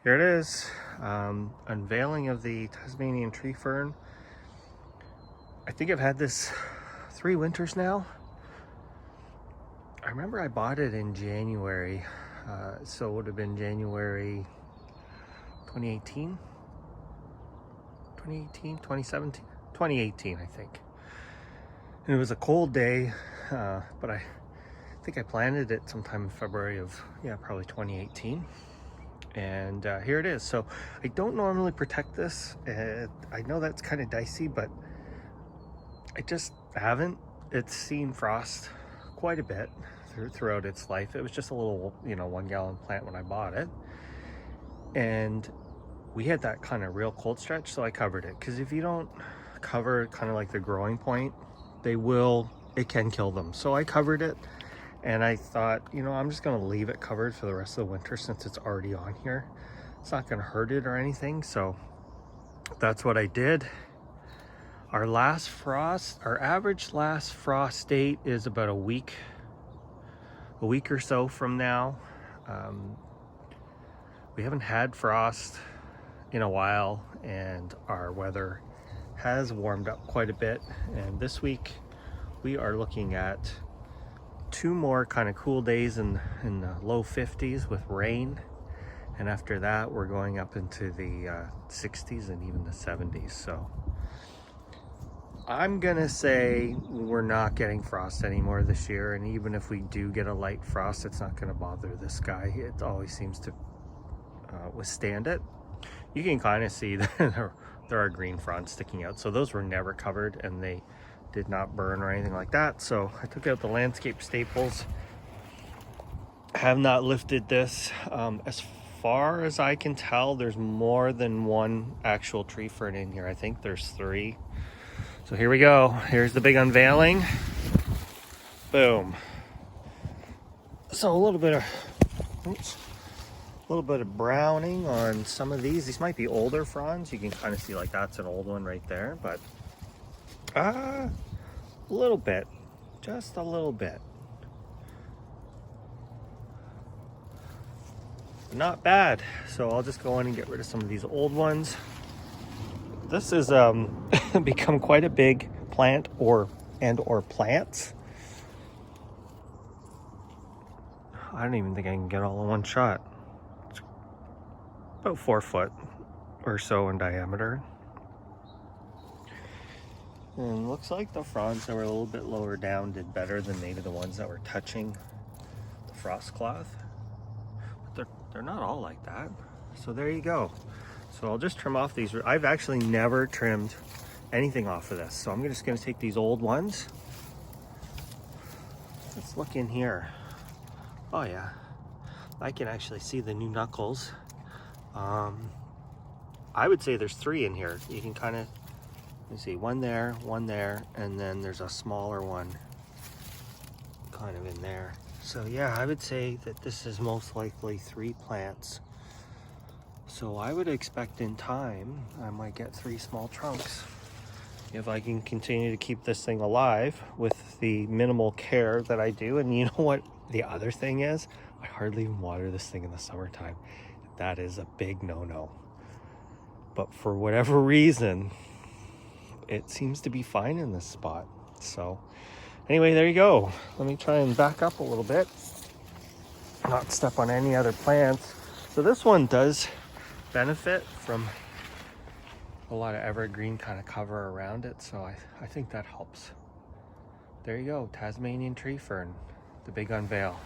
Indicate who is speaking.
Speaker 1: Here it is, unveiling of the Tasmanian tree fern. I think I've had this 3 winters now. I remember I bought it in January, so it would have been January 2018, 2017, 2018 I think. And it was a cold day, but I think I planted it sometime in February of, probably 2018. And here it is. So I don't normally protect this. I know that's kind of dicey, but I just haven't. It's seen frost quite a bit throughout its life. It was just a little 1-gallon plant when I bought it, and we had that kind of real cold stretch, so I covered it, because if you don't cover kind of like the growing point, it can kill them. So I covered it, and I thought, I'm just going to leave it covered for the rest of the winter since it's already on here. It's not going to hurt it or anything, so that's what I did. Our average last frost date is about a week or so from now. We haven't had frost in a while, and our weather has warmed up quite a bit. And this week we are looking at 2 more kind of cool days in the low 50s with rain, and after that we're going up into the 60s and even the 70s. So I'm gonna say we're not getting frost anymore this year, and even if we do get a light frost, it's not gonna bother this guy. It always seems to withstand it. You can kind of see that there are green fronds sticking out, so those were never covered and they did not burn or anything like that. So I took out the landscape staples. Have not lifted this. As far as I can tell, there's more than one actual tree fern in here. I think there's 3. So here we go. Here's the big unveiling. Boom. So a little bit of browning on some of these. These might be older fronds. You can kind of see like that's an old one right there, but a little bit, just a little bit. Not bad. So I'll just go in and get rid of some of these old ones. This is become quite a big plant or plants. I don't even think I can get all in one shot. It's about 4 foot or so in diameter. And looks like the fronds that were a little bit lower down did better than maybe the ones that were touching the frost cloth. But they're not all like that. So there you go. So I'll just trim off these. I've actually never trimmed anything off of this. So I'm just gonna take these old ones. Let's look in here. Oh yeah, I can actually see the new knuckles. I would say there's 3 in here. You can kind of, let me see, one there, and then there's a smaller one kind of in there. So yeah, I would say that this is most likely 3 plants. So I would expect in time, I might get 3 small trunks. If I can continue to keep this thing alive with the minimal care that I do. And you know what the other thing is? I hardly even water this thing in the summertime. That is a big no-no. But for whatever reason, it seems to be fine in this spot. So anyway, there you go. Let me try and back up a little bit, not step on any other plants. So this one does benefit from a lot of evergreen kind of cover around it, so I think that helps. There you go, Tasmanian tree fern, the big unveil.